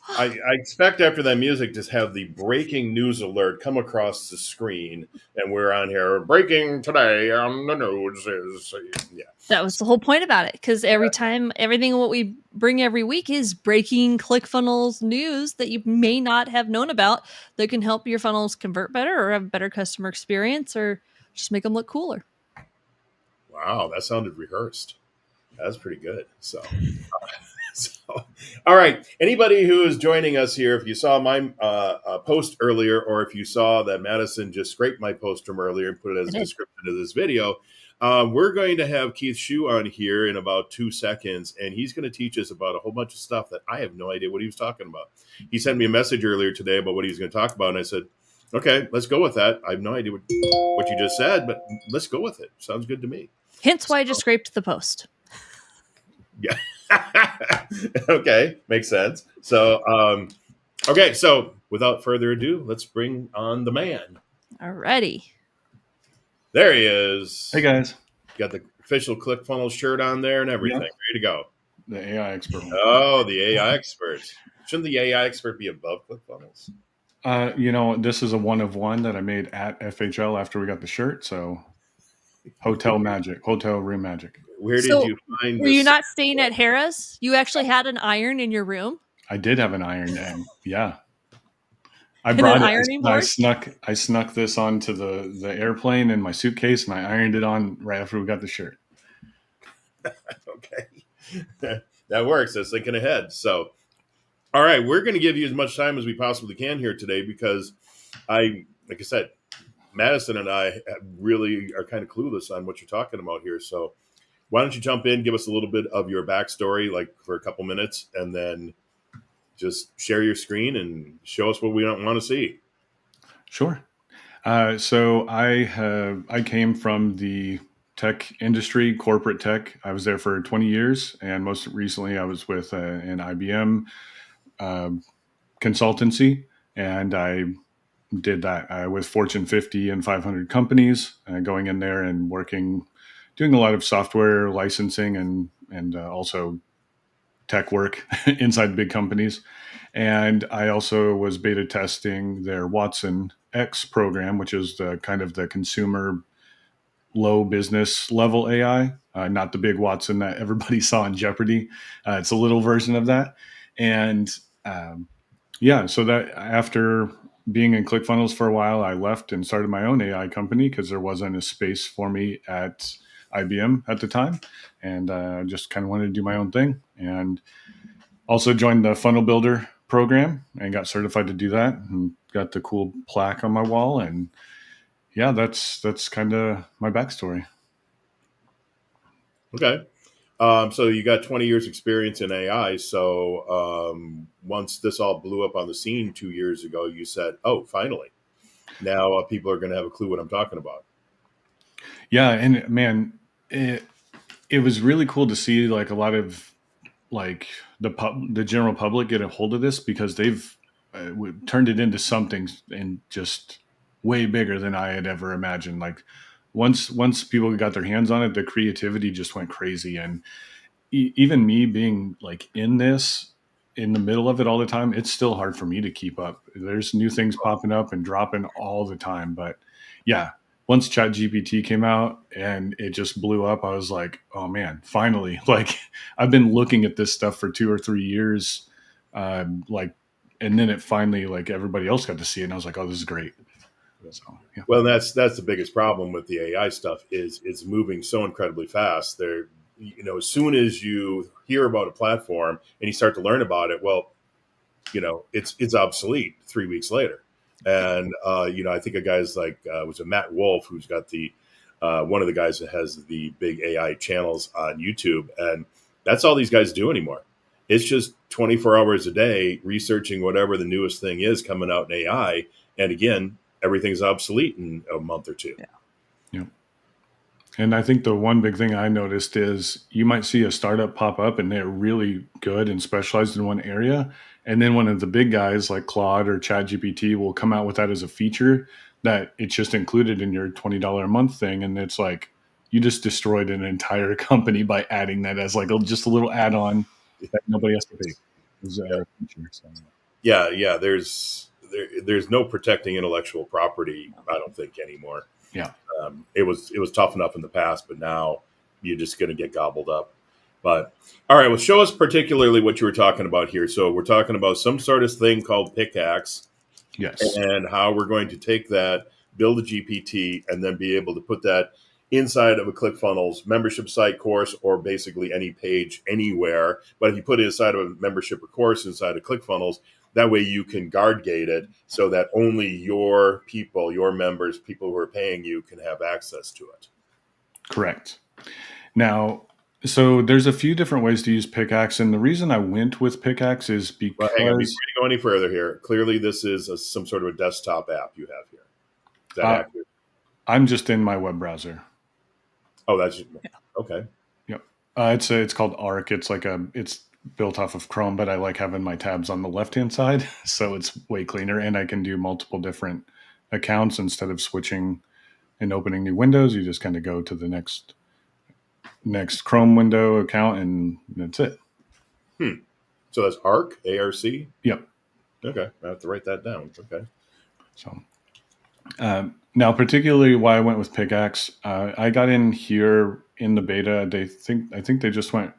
I expect after that music to have the breaking news alert come across the screen, and we're on here breaking today on the news is yeah. That was the whole point about it, because every time, everything what we bring every week is breaking ClickFunnels news that you may not have known about that can help your funnels convert better or have a better customer experience or just make them look cooler. Wow, that sounded rehearsed. That's pretty good. So, all right. Anybody who is joining us here, if you saw my post earlier, or if you saw that Madison just scraped my post from earlier and put it as a description of this video, we're going to have Keith Schuh on here in about 2 seconds, and he's going to teach us about a whole bunch of stuff that I have no idea what he was talking about. He sent me a message earlier today about what he was going to talk about, and I said, okay, let's go with that. I have no idea what you just said, but let's go with it. Sounds good to me. Hence why I just scraped the post. Yeah. Okay, makes sense. So, okay, so without further ado, let's bring on the man. Alrighty. There he is. Hey guys. Got the official ClickFunnels shirt on there and everything. Yep. Ready to go. The AI expert. Oh, the AI expert. Shouldn't the AI expert be above ClickFunnels? This is a one of one that I made at FHL after we got the shirt. So hotel room magic. Where did you find Were you not staying at Harrah's? You actually had an iron in your room? I did have an iron, and yeah. I brought it. I snuck this onto the airplane in my suitcase, and I ironed it on right after we got the shirt. Okay. That works. That's thinking ahead. So, all right, we're going to give you as much time as we possibly can here today because like I said, Madison and I really are kind of clueless on what you're talking about here. So why don't you jump in, give us a little bit of your backstory, like for a couple minutes, and then just share your screen and show us what we don't want to see. Sure. So I came from the tech industry, corporate tech. I was there for 20 years, and most recently I was with an IBM consultancy, and I did that with Fortune 50 and 500 companies, going in there and doing a lot of software licensing and also tech work inside big companies. And I also was beta testing their Watson X program, which is the kind of the consumer low business level AI, not the big Watson that everybody saw in Jeopardy. It's a little version of that. And so that after being in ClickFunnels for a while, I left and started my own AI company because there wasn't a space for me at IBM at the time. And I just kind of wanted to do my own thing. And also joined the Funnel Builder program and got certified to do that and got the cool plaque on my wall. And yeah, that's kind of my backstory. Okay. So you got 20 years experience in AI. So once this all blew up on the scene 2 years ago, you said, oh, finally, now people are going to have a clue what I'm talking about. Yeah. And man, it was really cool to see like a lot of like the general public get a hold of this because they've turned it into something and just way bigger than I had ever imagined. Like once people got their hands on it, the creativity just went crazy. And even me being like in the middle of it all the time, it's still hard for me to keep up. There's new things popping up and dropping all the time. But yeah, once ChatGPT came out and it just blew up, I was like, oh man, finally. Like I've been looking at this stuff for 2 or 3 years. And then it finally, like everybody else got to see it. And I was like, oh, this is great. So, yeah. Well, that's the biggest problem with the AI stuff is it's moving so incredibly fast. As soon as you hear about a platform and you start to learn about it, well, it's obsolete 3 weeks later. And, I think a guy's like, was it Matt Wolf, who's got one of the guys that has the big AI channels on YouTube. And that's all these guys do anymore. It's just 24 hours a day researching whatever the newest thing is coming out in AI. And again, everything's obsolete in a month or two. Yeah. And I think the one big thing I noticed is you might see a startup pop up and they're really good and specialized in one area. And then one of the big guys like Claude or ChatGPT will come out with that as a feature that it's just included in your $20 a month thing. And it's like, you just destroyed an entire company by adding that as like just a little add-on that nobody has to pay. is Yeah. a feature. So. Yeah. There's no protecting intellectual property, I don't think, anymore. Yeah. It was tough enough in the past, but now you're just going to get gobbled up. But all right, well, show us particularly what you were talking about here. So we're talking about some sort of thing called PickAxe, Yes. and how we're going to take that, build a GPT, and then be able to put that inside of a ClickFunnels membership site, course, or basically any page anywhere. But if you put it inside of a membership or course inside of ClickFunnels, that way you can guard gate it so that only your people, your members, people who are paying you, can have access to it. Correct. Now, so there's a few different ways to use PickAxe, and the reason I went with PickAxe is Well, hang on, before because you go any further here, clearly this is some sort of a desktop app you have here. Is that uh, accurate? I'm just in my web browser. Oh, that's okay. Yep. It's called Arc. It's built off of Chrome, but I like having my tabs on the left hand side, so it's way cleaner, and I can do multiple different accounts instead of switching and opening new windows. You just kind of go to the next Chrome window account, and that's it. So that's ARC, ARC. Yep. Okay, I have to write that down. Okay. So now, particularly why I went with PickAxe, I got in here in the beta. I think they just went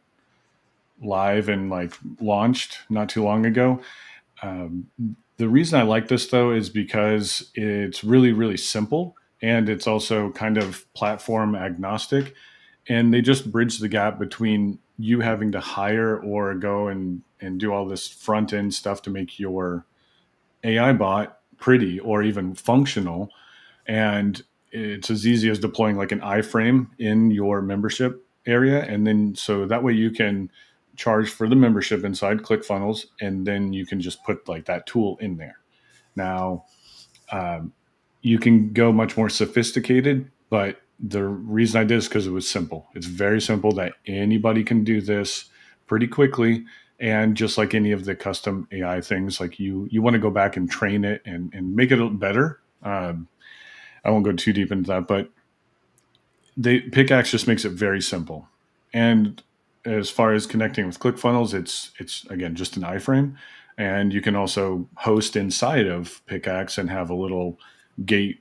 live and like launched not too long ago. Um, the reason I like this though is because it's really, really simple, and it's also kind of platform agnostic, and they just bridge the gap between you having to hire or go and do all this front end stuff to make your AI bot pretty or even functional. And it's as easy as deploying like an iframe in your membership area, and then so that way you can charge for the membership inside ClickFunnels, and then you can just put like that tool in there. Now, um, you can go much more sophisticated, but the reason I did is because it was simple. It's very simple that anybody can do this pretty quickly. And just like any of the custom AI things, like you want to go back and train it and make it better. I won't go too deep into that, but PickAxe just makes it very simple. And as far as connecting with ClickFunnels, it's again just an iframe, and you can also host inside of PickAxe and have a little gate,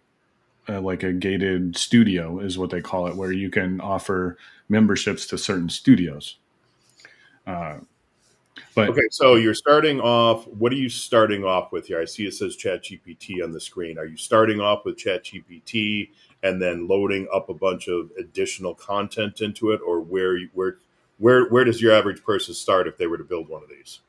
like a gated studio is what they call it, where you can offer memberships to certain studios. Uh, but Okay, so you're starting off. What are you starting off with here? I see it says ChatGPT on the screen. Are you starting off with ChatGPT and then loading up a bunch of additional content into it, or where does your average person start if they were to build one of these?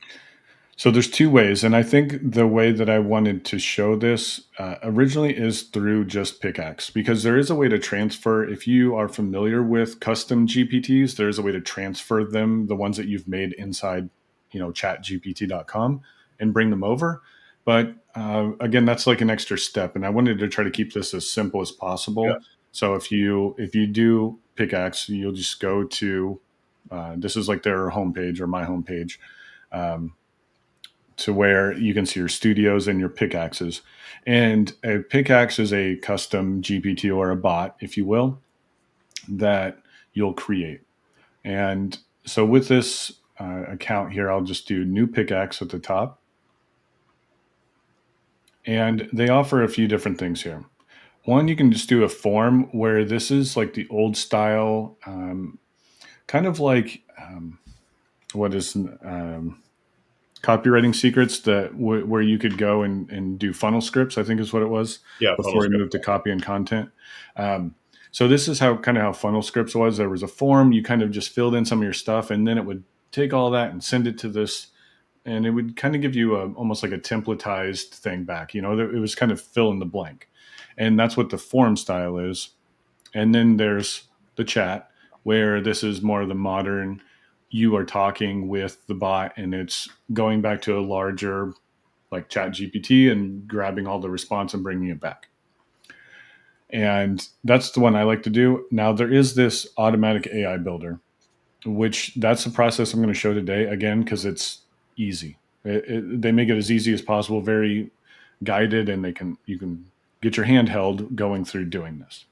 So there's two ways, and I think the way that I wanted to show this originally is through just PickAxe, because there is a way to transfer. If you are familiar with custom GPTs, there is a way to transfer them, the ones that you've made inside, chatgpt.com, and bring them over. But again, that's like an extra step, and I wanted to try to keep this as simple as Yeah. possible. So if you do PickAxe, you'll just go to this is like their homepage or my homepage. To where you can see your studios and your pickaxes. And a pickaxe is a custom GPT or a bot, if you will, that you'll create. And so with this account here, I'll just do new pickaxe at the top. And they offer a few different things here. One, you can just do a form where this is like the old style, kind of like what is copywriting secrets that where you could go and do funnel scripts, I think is what it was, Yeah, funnel before we script. moved to copy and content. So this is how funnel scripts was. There was a form, you kind of just filled in some of your stuff, and then it would take all that and send it to this, and it would kind of give you almost like a templatized thing back. It was kind of fill in the blank, and that's what the form style is. And then there's the chat, where this is more of the modern, you are talking with the bot and it's going back to a larger like chat GPT and grabbing all the response and bringing it back. And that's the one I like to do. Now there is this automatic AI builder, which that's the process I'm going to show today again, because it's easy. They make it as easy as possible, very guided, and you can get your hand held going through doing this.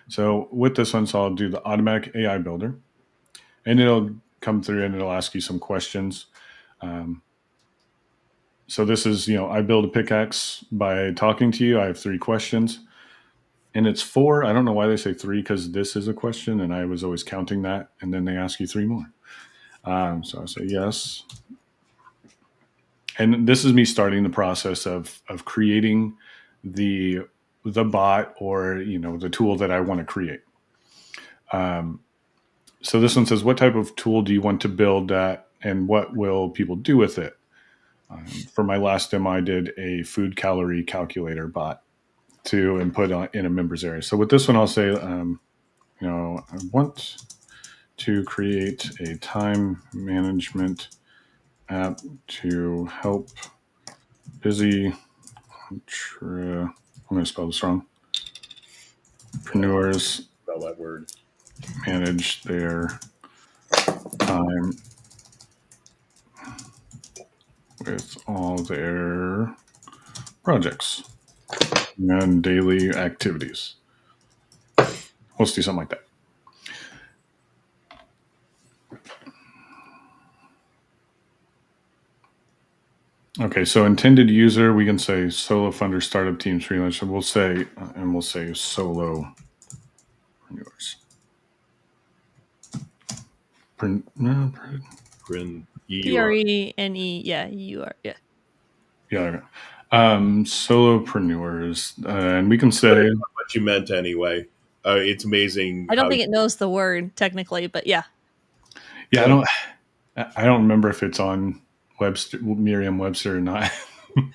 So with this one, so I'll do the automatic AI builder, and it'll come through and it'll ask you some questions. So this is, I build a pickaxe by talking to you. I have 3 questions, and it's 4. I don't know why they say 3, because this is a question, and I was always counting that, and then they ask you 3 more. So I say yes, and this is me starting the process of creating the bot, or the tool that I want to create. So this one says, what type of tool do you want to build that, and what will people do with it? For my last demo, I did a food calorie calculator bot to input in a members area. So with this one, I'll say, I want to create a time management app to help busy, I'm going to spell this wrong, entrepreneurs Spell that word. manage their time with all their projects and daily activities. Let's do something like that. Okay, so intended user, we can say solo funder, startup teams, freelancer. We'll say solopreneurs. Prene. PRENE. Yeah, you are. Yeah. Yeah. Solopreneurs, and we can say What you meant anyway. It's amazing. I don't think it knows the word technically, but yeah. Yeah, I don't remember if it's on Merriam-Webster or not. Well,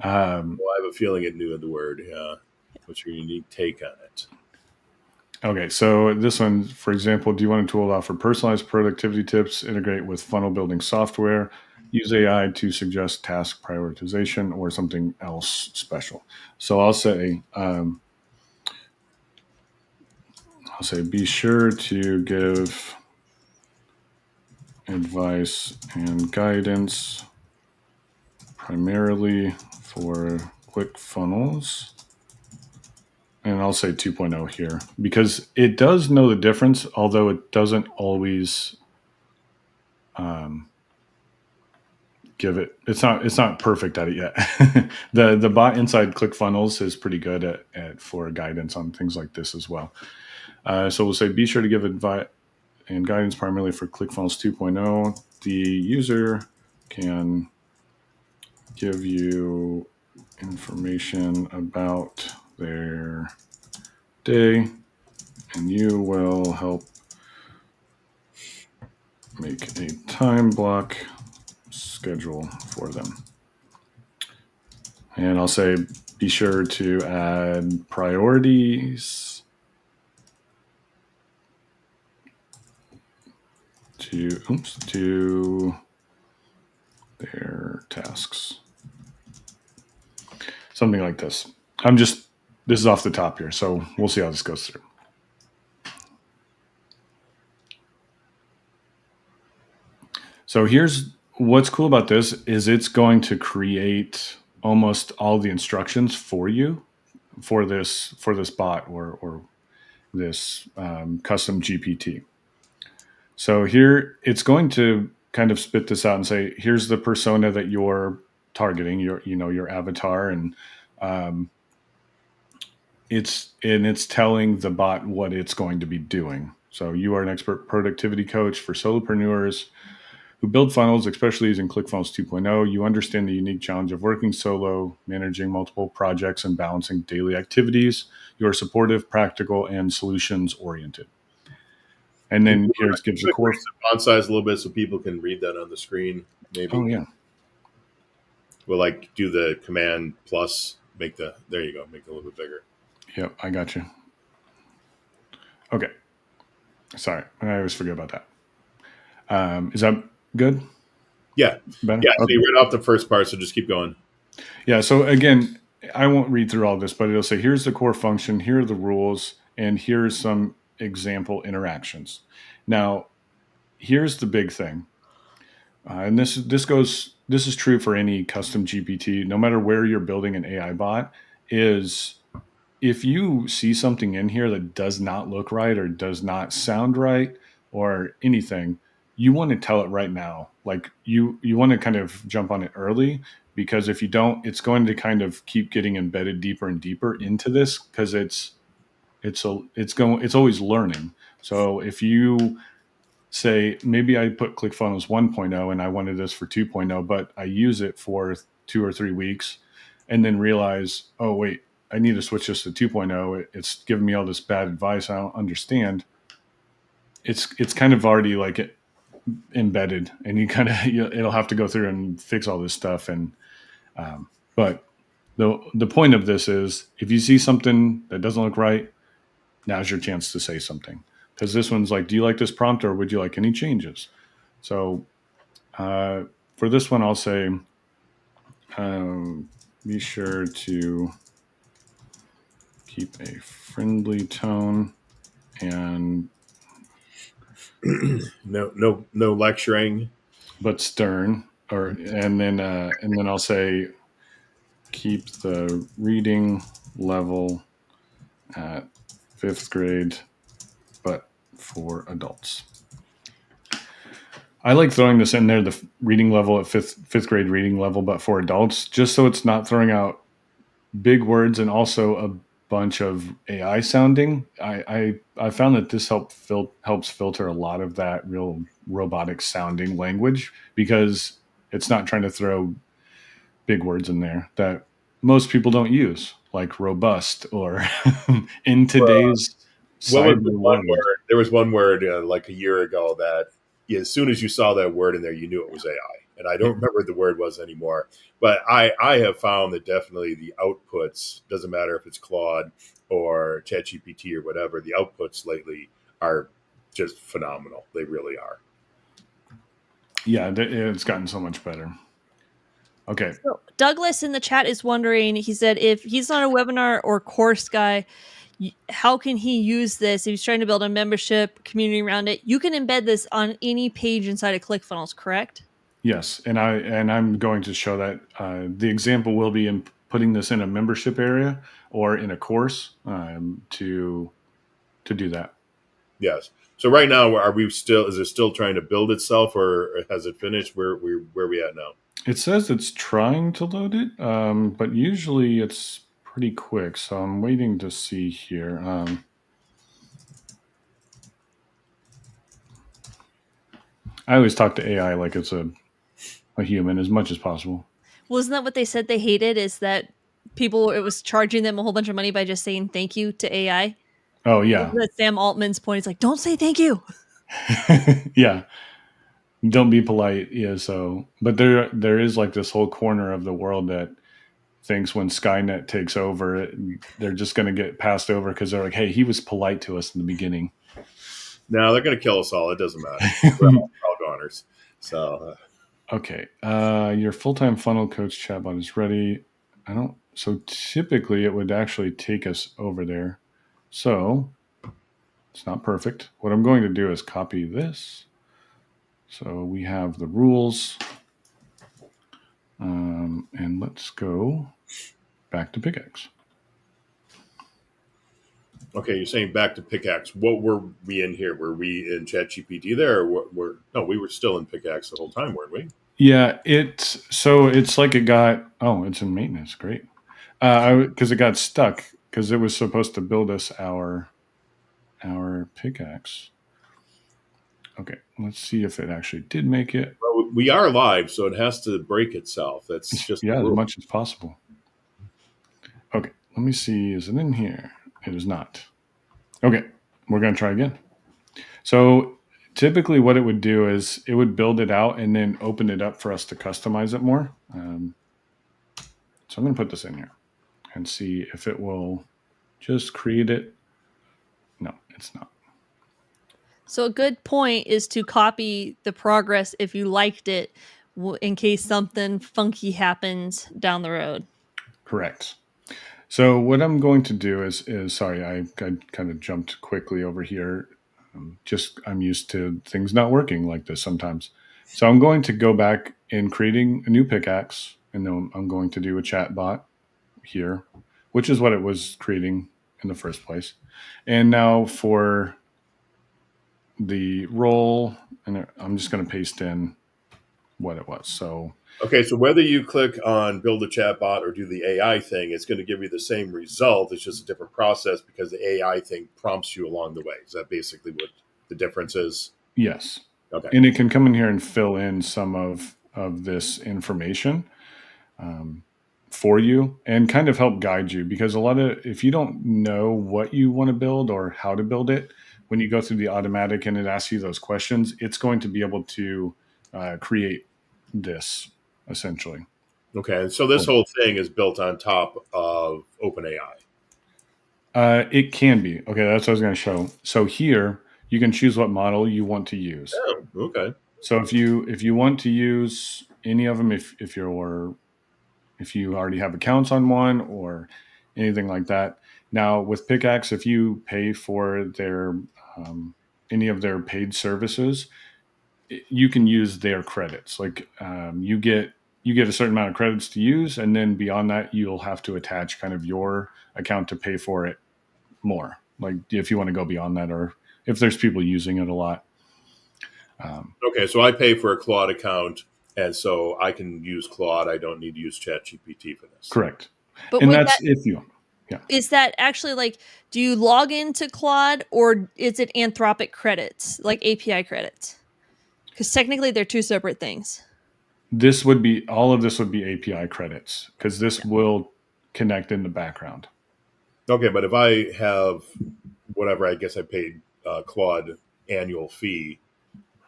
I have a feeling it knew the word. Yeah. What's your unique take on it? Okay, so this one, for example, do you want a tool to offer personalized productivity tips, integrate with funnel building software, use AI to suggest task prioritization, or something else special? So I'll say, be sure to give advice and guidance primarily for ClickFunnels. And I'll say 2.0 here, because it does know the difference, although it doesn't always give it. It's not perfect at it yet. the bot inside ClickFunnels is pretty good at for guidance on things like this as well. So we'll say be sure to give advice and guidance primarily for ClickFunnels 2.0. The user can give you information about their day, and you will help make a time block schedule for them. And I'll say be sure to add priorities to their tasks. Something like this. This is off the top here, so we'll see how this goes through. So here's what's cool about this is it's going to create almost all the instructions for you for this bot or this custom GPT. So here it's going to kind of spit this out and say, here's the persona that you're targeting, your avatar, and it's telling the bot what it's going to be doing. So you are an expert productivity coach for solopreneurs who build funnels, especially using ClickFunnels 2.0. You understand the unique challenge of working solo, managing multiple projects, and balancing daily activities. You are supportive, practical, and solutions oriented. And then here it gives the core font size a little bit so people can read that on the screen. Maybe. Oh yeah. We'll do the command plus. There you go. Make it a little bit bigger. Yep, I got you. Okay. Sorry, I always forget about that. Is that good? Yeah. Better? Yeah. So you read off the first part, so just keep going. Yeah. So again, I won't read through all this, but it'll say, here's the core function, here are the rules, and here's some example interactions. Now, here's the big thing. And this is true for any custom GPT, no matter where you're building an AI bot, is if you see something in here that does not look right or does not sound right or anything, you want to tell it right now. Like you want to kind of jump on it early, because if you don't, it's going to kind of keep getting embedded deeper and deeper into this, because it's always learning. So if you say, maybe I put ClickFunnels 1.0 and I wanted this for 2.0, but I use it for 2 or 3 weeks and then realize, oh, wait, I need to switch this to 2.0. It's giving me all this bad advice I don't understand. It's kind of already like embedded, and you kind of it'll have to go through and fix all this stuff. And but the point of this is, if you see something that doesn't look right, now's your chance to say something, because this one's like, do you like this prompt, or would you like any changes? So for this one, I'll say, be sure to keep a friendly tone and No lecturing. but stern. Or and then I'll say, keep the reading level at 5th grade, but for adults. I like throwing this in there, the reading level at fifth grade reading level, but for adults, just so it's not throwing out big words and also a bunch of AI sounding. I found that this helps filter a lot of that real robotic sounding language, because it's not trying to throw big words in there that most people don't use, like robust or in today's What was cyber the one world. word? There was one word like a year ago that, yeah, as soon as you saw that word in there, you knew it was AI. And I don't remember what the word was anymore. But I have found that definitely the outputs, doesn't matter if it's Claude or ChatGPT or whatever, the outputs lately are just phenomenal. They really are. Yeah, it's gotten so much better. Okay. So Douglas in the chat is wondering, he said, if he's not a webinar or course guy, how can he use this if he's trying to build a membership community around it? You can embed this on any page inside of ClickFunnels, correct? Yes, and I'm going to show that the example will be in putting this in a membership area or in a course, to do that. Yes. So right now, are we still? Is it still trying to build itself, or has it finished? Where are we at now? It says it's trying to load it, but usually it's pretty quick. So I'm waiting to see here. I always talk to AI like it's a human as much as possible. Wasn't that what they said they hated? Is that people, it was charging them a whole bunch of money by just saying thank you to AI? Oh yeah, Wasn't that Sam Altman's point? It's like, don't say thank you. yeah. Don't be polite. Yeah. So, but there is like this whole corner of the world that thinks when Skynet takes over, they're just going to get passed over because they're like, hey, he was polite to us in the beginning. No, they're going to kill us all. It doesn't matter. We're all goners. So Okay. Your full-time funnel coach chatbot is ready. So typically it would actually take us over there. So it's not perfect. What I'm going to do is copy this. So we have the rules. And let's go back to PickAxe. okay, you're saying back to PickAxe. What were we in here? Were we in ChatGPT there, or no? We were still in PickAxe the whole time, weren't we? Yeah, it's like it got. Oh, it's in maintenance. Great. Because it got stuck because it was supposed to build us our pickaxe. Okay, let's see if it actually did make it. Well, we are live, so it has to break itself. That's just Yeah, the as rule. much as possible. Okay, let me see. Is it in here? It is not. Okay, we're gonna try again. So typically, what it would do is it would build it out and then open it up for us to customize it more. So I'm gonna put this in here and see if it will just create it. No, it's not. So a good point is to copy the progress if you liked it, in case something funky happens down the road. Correct. So what I'm going to do is sorry, I kind of jumped quickly over here. I'm used to things not working like this sometimes. So I'm going to go back in creating a new pickaxe, and then I'm going to do a chat bot here, which is what it was creating in the first place. And now for the role, and I'm just going to paste in what it was. So Okay, so whether you click on build a chatbot or do the AI thing, it's going to give you the same result. It's just a different process because the AI thing prompts you along the way. Is that basically what the difference is? yes, Okay. and it can come in here and fill in some of this information for you and kind of help guide you, because a lot of, if you don't know what you want to build or how to build it, when you go through the automatic and it asks you those questions, it's going to be able to create this essentially. Okay. And so this whole thing is built on top of OpenAI. It can be. Okay, that's what I was going to show. So here you can choose what model you want to use. Oh, okay. So if you want to use any of them, if you already have accounts on one or anything like that. Now with PickAxe, if you pay for their any of their paid services, you can use their credits. Like you get a certain amount of credits to use, and then beyond that, you'll have to attach kind of your account to pay for it more. Like if you want to go beyond that, or if there's people using it a lot. Okay. So I pay for a Claude account, and so I can use Claude. I don't need to use ChatGPT for this. Correct. But And with that's that, if you, yeah. is that actually like, do you log into Claude or is it Anthropic credits, like API credits? Because technically they're two separate things. This would be, all of this would be API credits because this will connect in the background. Okay. But if I have whatever, I guess I paid Claude annual fee,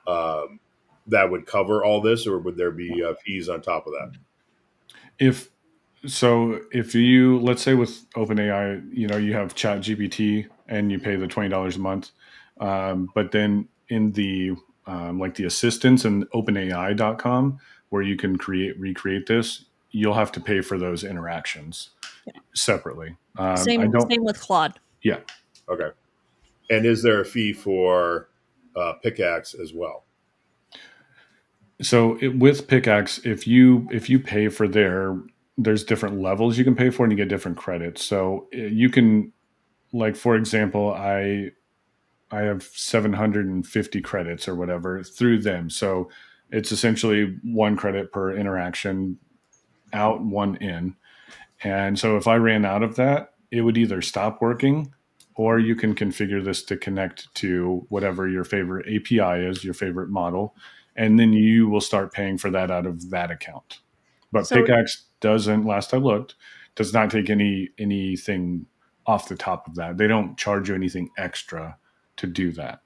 um, that would cover all this, or would there be fees on top of that? If so, if you, let's say with OpenAI, you have Chat GPT and you pay the $20 a month, but then in the like the assistants and OpenAI.com, where you can recreate this, you'll have to pay for those interactions separately. I Same don't. same with Claude. Yeah. Okay. And is there a fee for PickAxe as well? So with PickAxe, if you pay for there's different levels you can pay for, and you get different credits. So you can, like for example, I have 750 credits or whatever through them. So it's essentially one credit per interaction, out, one in. And so if I ran out of that, it would either stop working, or you can configure this to connect to whatever your favorite API is, your favorite model, and then you will start paying for that out of that account. But So PickAxe doesn't, last I looked, does not take anything off the top of that. They don't charge you anything extra to do that.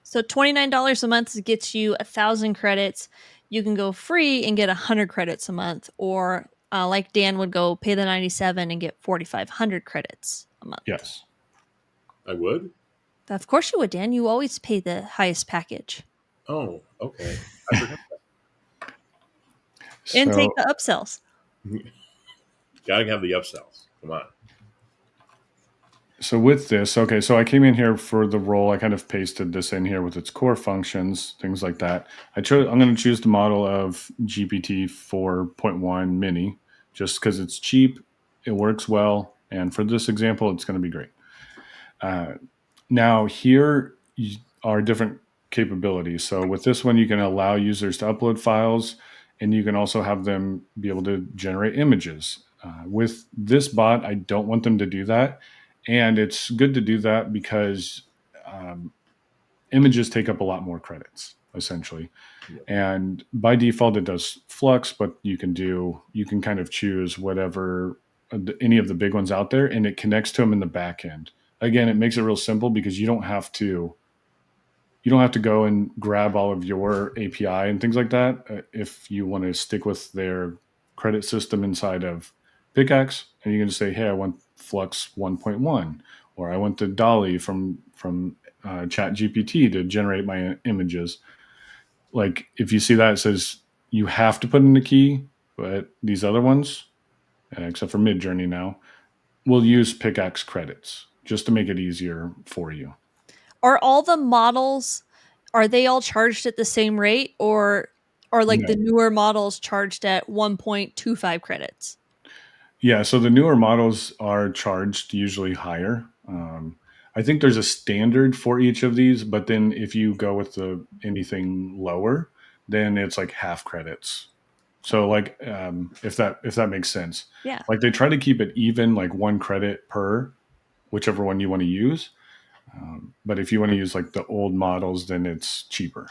so $29 a month gets you 1,000 credits. You can go free and get 100 credits a month, or like Dan would go pay the 97 and get 4,500 credits a month. Yes. I would. Of course you would, Dan. You always pay the highest package Oh, okay. I forgot. and take So the upsells. Gotta have the upsells. Come on. So with this, okay, so I came in here for the role. I kind of pasted this in here with its core functions, things like that. I'm going to choose the model of GPT 4.1 mini just because it's cheap, it works well, and for this example, it's going to be great. Now here are different capabilities. So with this one, you can allow users to upload files, and you can also have them be able to generate images. With this bot, I don't want them to do that. And it's good to do that because images take up a lot more credits, essentially. Yep. And by default, it does Flux, but you can kind of choose whatever, any of the big ones out there, and it connects to them in the back end. Again, it makes it real simple because you don't have to go and grab all of your API and things like that if you want to stick with their credit system inside of PickAxe, and you can just say, "Hey, I want Flux 1.1, or I want the Dolly from Chat GPT to generate my images." Like if you see that, it says you have to put in the key, but these other ones, except for Midjourney now, will use PickAxe credits just to make it easier for you. Are all the models, are they all charged at the same rate, or are like No. the newer models charged at 1.25 credits? Yeah, so the newer models are charged usually higher. I think there's a standard for each of these, but then if you go with the anything lower, then it's like half credits. So like if that makes sense. Yeah. Like they try to keep it even, like 1 credit per whichever one you want to use. But if you want to use like the old models, then it's cheaper.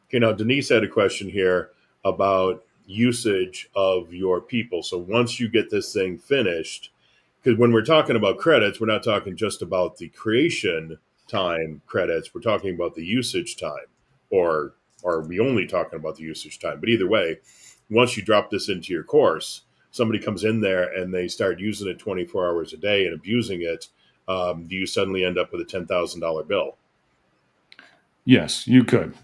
Okay, now Denise had a question here about usage of your people. So once you get this thing finished, because when we're talking about credits, we're not talking just about the creation time credits. We're talking about the usage time, or are we only talking about the usage time? But either way, once you drop this into your course, somebody comes in there and they start using it 24 hours a day and abusing it. Do you suddenly end up with a $10,000 bill? Yes, you could.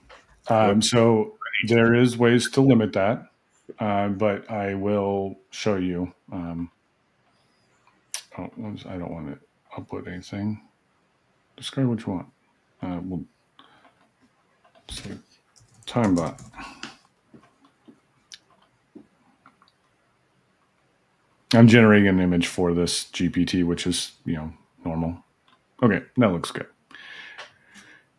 What? So there is ways to limit that, but I will show you. Oh, I don't want to upload anything. Describe what you want. We'll say time bot. I'm generating an image for this GPT, which is, normal. Okay, that looks good.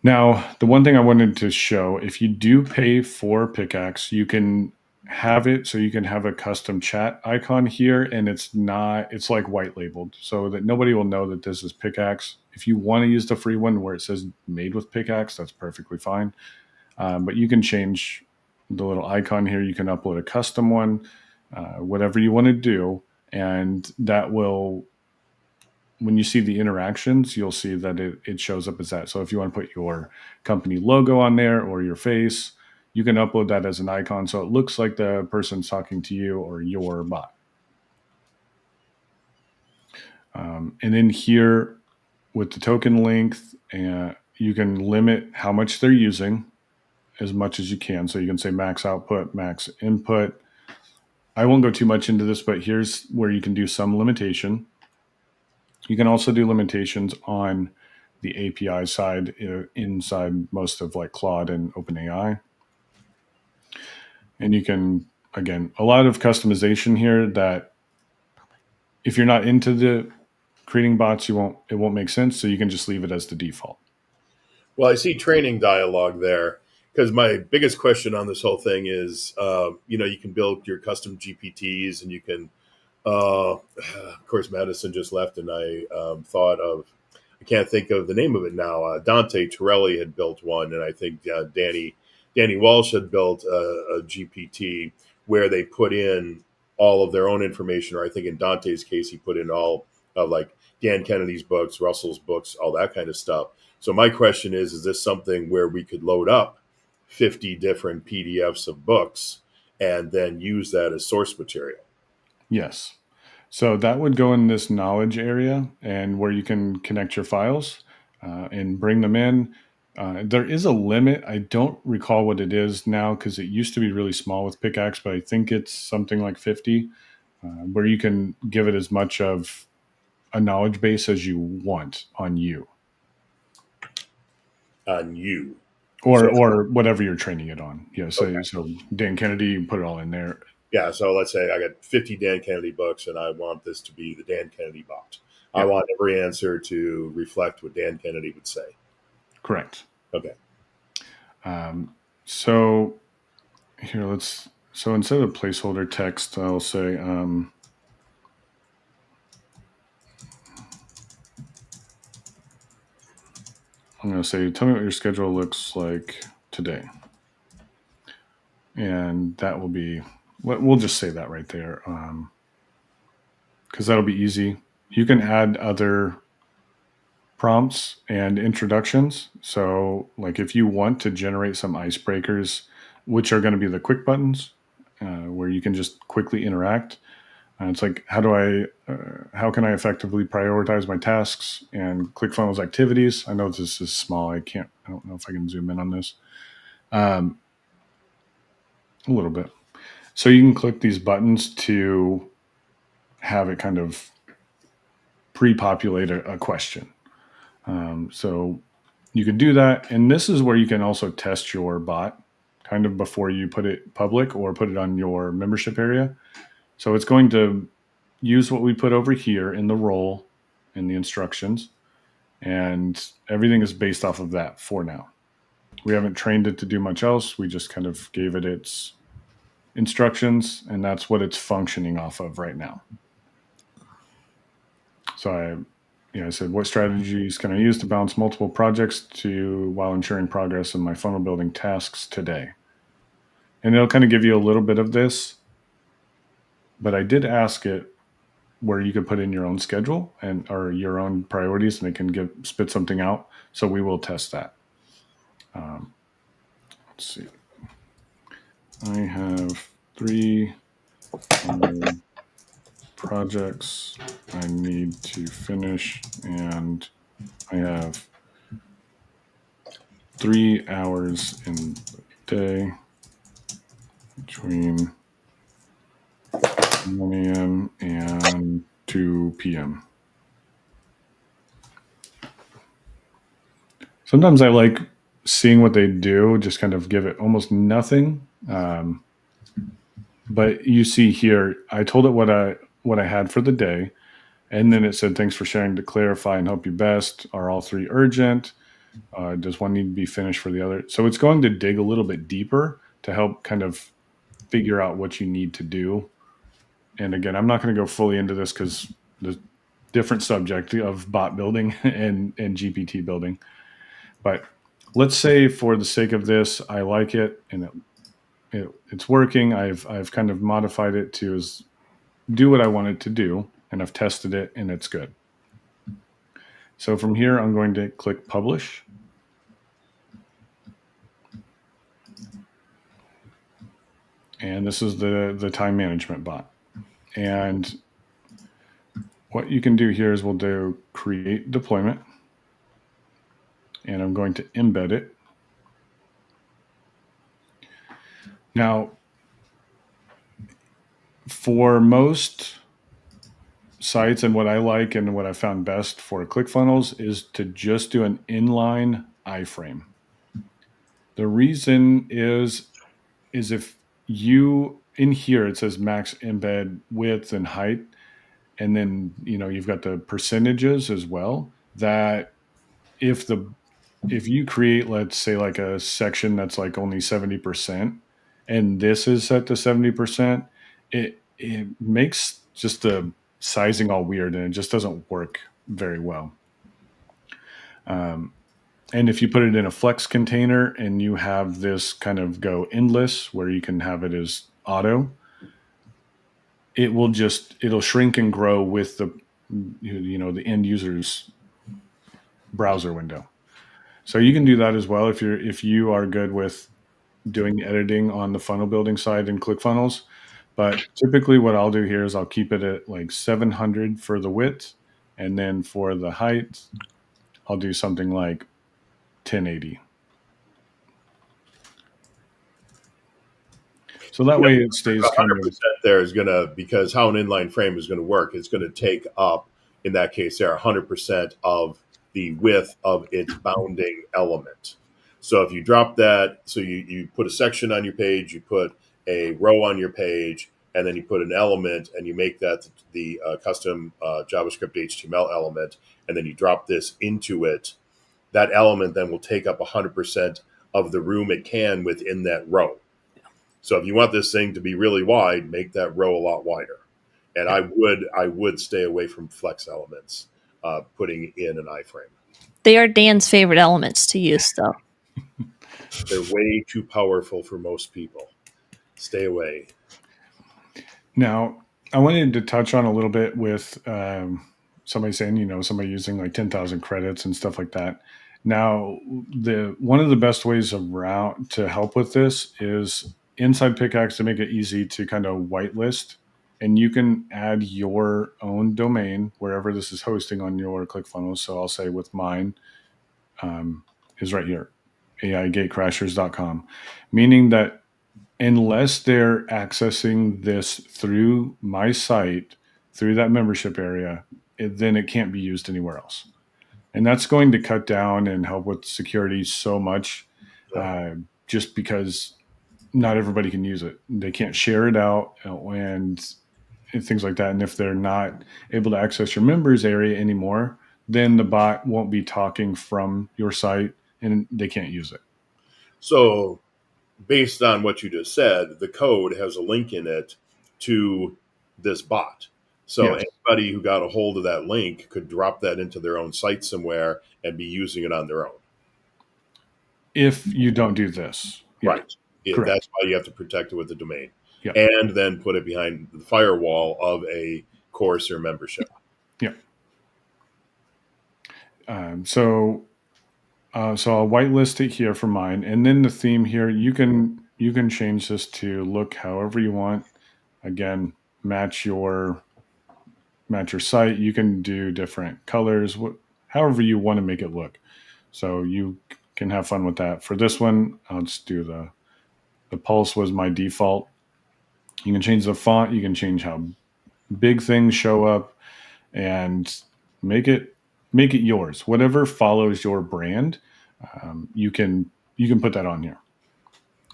Now, the one thing I wanted to show, if you do pay for PickAxe, you can have it so you can have a custom chat icon here, and it's like white labeled so that nobody will know that this is PickAxe. If you want to use the free one where it says made with PickAxe, that's perfectly fine. But you can change the little icon here. You can upload a custom one, whatever you want to do. And that will, when you see the interactions, you'll see that it shows up as that. So if you want to put your company logo on there or your face, you can upload that as an icon so it looks like the person's talking to you or your bot. And then here with the token length, you can limit how much they're using as much as you can. So you can say max output, max input. I won't go too much into this, but here's where you can do some limitation. You can also do limitations on the API side inside most of like Claude and OpenAI. And you can, again, a lot of customization here that if you're not into the creating bots, it won't make sense. So you can just leave it as the default. Well, I see training dialogue there because my biggest question on this whole thing is, you can build your custom GPTs and you can, of course, Madison just left and I thought of, I can't think of the name of it now. Dante Torelli had built one, and I think Danny Walsh had built a GPT where they put in all of their own information, or I think in Dante's case, he put in all of like Dan Kennedy's books, Russell's books, all that kind of stuff. So my question is this something where we could load up 50 different PDFs of books and then use that as source material? Yes. So that would go in this knowledge area and where you can connect your files and bring them in. There is a limit. I don't recall what it is now because it used to be really small with PickAxe, but I think it's something like 50, where you can give it as much of a knowledge base as you want on you. On you. Or whatever you're training it on. Yeah. So, Okay. so Dan Kennedy, you put it all in there. Yeah, so let's say I got 50 Dan Kennedy books and I want this to be the Dan Kennedy bot. I Yeah. want every answer to reflect what Dan Kennedy would say. Correct. Okay. So here, so instead of placeholder text, I'll say, I'm going to say, tell me what your schedule looks like today. And that will be, we'll just say that right there. Because that'll be easy. You can add other prompts and introductions. So like if you want to generate some icebreakers, which are going to be the quick buttons, where you can just quickly interact. It's like, how can I effectively prioritize my tasks and ClickFunnels activities? I know this is small. I don't know if I can zoom in on this. A little bit. So you can click these buttons to have it kind of pre-populate a question. So you could do that. And this is where you can also test your bot kind of before you put it public or put it on your membership area. So it's going to use what we put over here in the role in the instructions. And everything is based off of that for now. We haven't trained it to do much else. We just kind of gave it its instructions, and that's what it's functioning off of right now. So I said, what strategies can I use to balance multiple projects while ensuring progress in my funnel building tasks today? And it'll kind of give you a little bit of this, but I did ask it where you could put in your own schedule or your own priorities, and it can spit something out. So we will test that. Let's see. I have 3 projects I need to finish, and I have 3 hours in the day between 1 a.m. and 2 p.m. Sometimes I like seeing what they do, just kind of give it almost nothing. But you see here, I told it what I had for the day, and then it said, "Thanks for sharing to clarify and help you best. Are all 3 urgent? Does one need to be finished for the other?" So it's going to dig a little bit deeper to help kind of figure out what you need to do. And again, I'm not going to go fully into this because the different subject of bot building and GPT building. But let's say for the sake of this, I like it and it's working. I've kind of modified it to do what I want it to do, and I've tested it and it's good. So from here, I'm going to click publish. And this is the time management bot. And what you can do here is we'll do create deployment. And I'm going to embed it. Now, for most sites, and what I like and what I found best for ClickFunnels is to just do an inline iframe. The reason is if you, in here, it says max embed width and height, and then you've got the percentages as well, that if you create, let's say, like a section that's like only 70% and this is set to 70%, it makes just the sizing all weird and it just doesn't work very well. And if you put it in a flex container and you have this kind of go endless where you can have it as auto, it'll shrink and grow with the end user's browser window. So you can do that as well if you are good with doing editing on the funnel building side in ClickFunnels. But typically what I'll do here is I'll keep it at like 700 for the width, and then for the height, I'll do something like 1080. So that way it stays kind of 100% there is going to, because how an inline frame is going to work, it's going to take up, in that case there, 100% of the width of its bounding element. So if you drop that, so you put a section on your page, you put a row on your page, and then you put an element and you make that the custom JavaScript HTML element, and then you drop this into it, that element then will take up 100% of the room it can within that row. So if you want this thing to be really wide, make that row a lot wider. And I would stay away from flex elements, putting in an iframe. They are Dan's favorite elements to use, though. They're way too powerful for most people. Stay away. Now, I wanted to touch on a little bit with somebody saying, somebody using like 10,000 credits and stuff like that. Now, one of the best ways around to help with this is inside PickAxe to make it easy to kind of whitelist, and you can add your own domain wherever this is hosting on your ClickFunnels. So I'll say with mine is right here, aigatecrashers.com, meaning that unless they're accessing this through my site, through that membership area, then it can't be used anywhere else. And that's going to cut down and help with security so much, just because not everybody can use it. They can't share it out and things like that. And if they're not able to access your members area anymore, then the bot won't be talking from your site and they can't use it. So, based on what you just said, the code has a link in it to this bot. So, Yes. anybody who got a hold of that link could drop that into their own site somewhere and be using it on their own. If you don't do this. Yeah. Right. Correct. That's why you have to protect it with the domain. Yeah. And then put it behind the firewall of a course or membership. Yeah. So I'll whitelist it here for mine, and then the theme here you can change this to look however you want. Again, match your site. You can do different colors, however you want to make it look. So you can have fun with that. For this one, I'll just do the pulse was my default. You can change the font. You can change how big things show up, and make it yours. Whatever follows your brand, you can put that on here,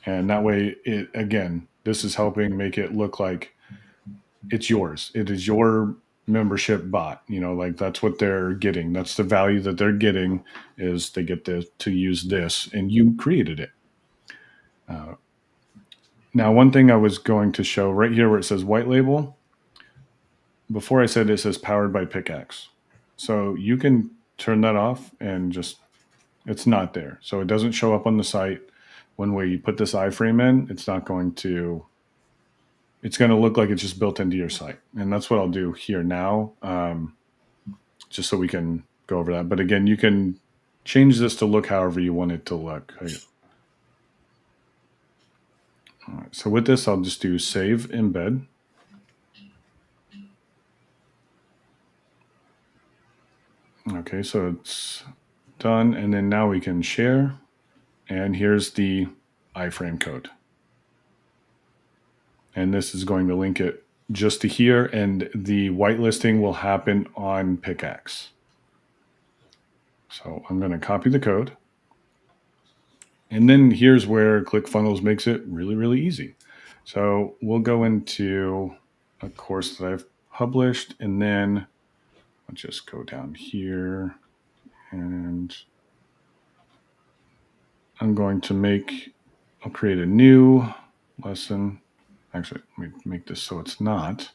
and that way, this is helping make it look like it's yours. It is your membership bot. Like that's what they're getting. That's the value that they're getting, is they get to use this, and you created it. Now, one thing I was going to show right here where it says white label. Before I said it says powered by PickAxe. So you can turn that off and just, it's not there. So it doesn't show up on the site. When we put this iframe in, it's going to look like it's just built into your site. And that's what I'll do here now, just so we can go over that. But again, you can change this to look however you want it to look. All right, so with this, I'll just do save embed. Okay, so it's done. And then now we can share. And here's the iframe code. And this is going to link it just to here. And the whitelisting will happen on PickAxe. So I'm going to copy the code. And then here's where ClickFunnels makes it really, really easy. So we'll go into a course that I've published, and then I'll just go down here, and I'll create a new lesson. Actually, let me make this so it's not.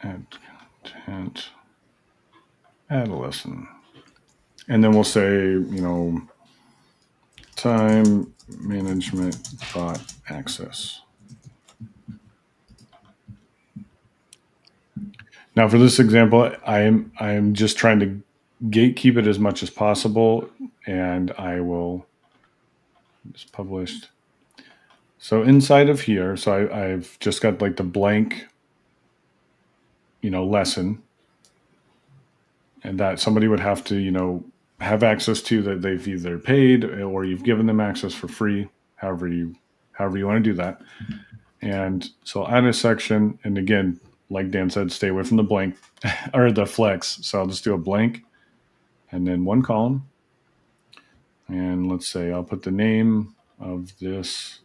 Add content, add a lesson. And then we'll say, time management bot access. Now, for this example, I'm just trying to gatekeep it as much as possible, and I will just published. So inside of here, so I've just got like the blank, lesson, and that somebody would have to, have access to, that they've either paid or you've given them access for free, however you want to do that. And so I'll add a section, and again, like Dan said, stay away from the blank or the flex. So I'll just do a blank and then one column. And let's say I'll put the name of this,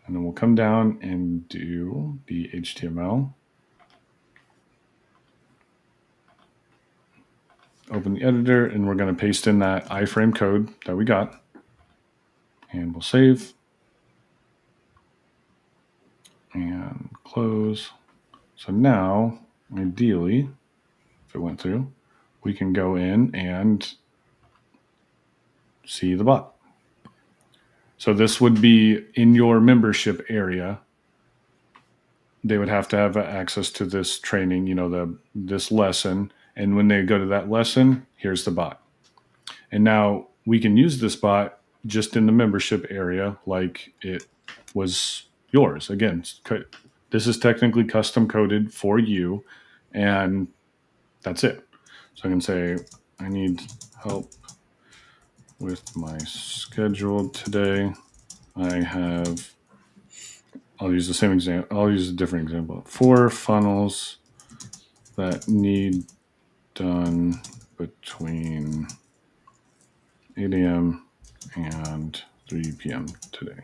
and then we'll come down and do the HTML. Open the editor, and we're going to paste in that iframe code that we got. And we'll save. And close. So now, ideally, if it went through, we can go in and see the bot. So this would be in your membership area. They would have to have access to this training, this lesson. And when they go to that lesson, here's the bot. And now we can use this bot just in the membership area like it was yours. Again, this is technically custom coded for you, and that's it. So I can say, I need help with my schedule today. I'll use the same example. I'll use a different example. 4 funnels that need done between 8 a.m. and 3 p.m. today.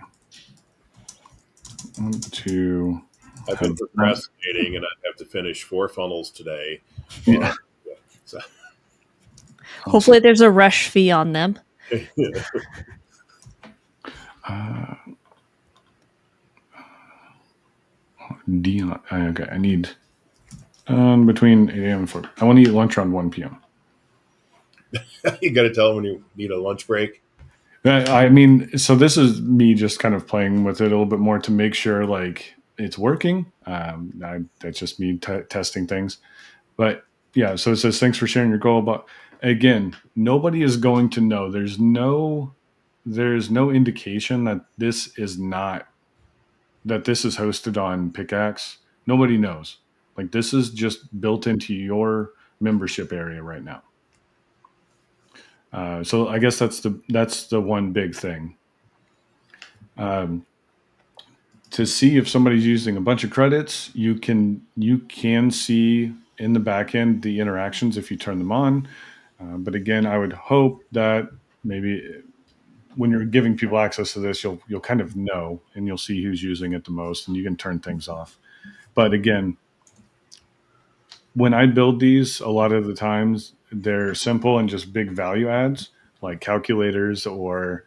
1, 2, I've been procrastinating, and I have to finish 4 funnels today. Yeah. Yeah, so, Hopefully, there's a rush fee on them. Uh, Dion. Okay, I need between 8 a.m. and 4. I want to eat lunch around 1 p.m. you got to tell them when you need a lunch break. I mean, so this is me just kind of playing with it a little bit more to make sure like it's working. That's just me testing things. But yeah, so it says thanks for sharing your goal. But again, nobody is going to know. There's no indication that this is not that this is hosted on PickAxe. Nobody knows. Like this is just built into your membership area right now. So I guess that's the one big thing. Um, to see if somebody's using a bunch of credits, you can see in the back end the interactions if you turn them on. But again, I would hope that maybe when you're giving people access to this, you'll kind of know and you'll see who's using it the most, and you can turn things off. But again, when I build these, a lot of the times they're simple and just big value adds like calculators or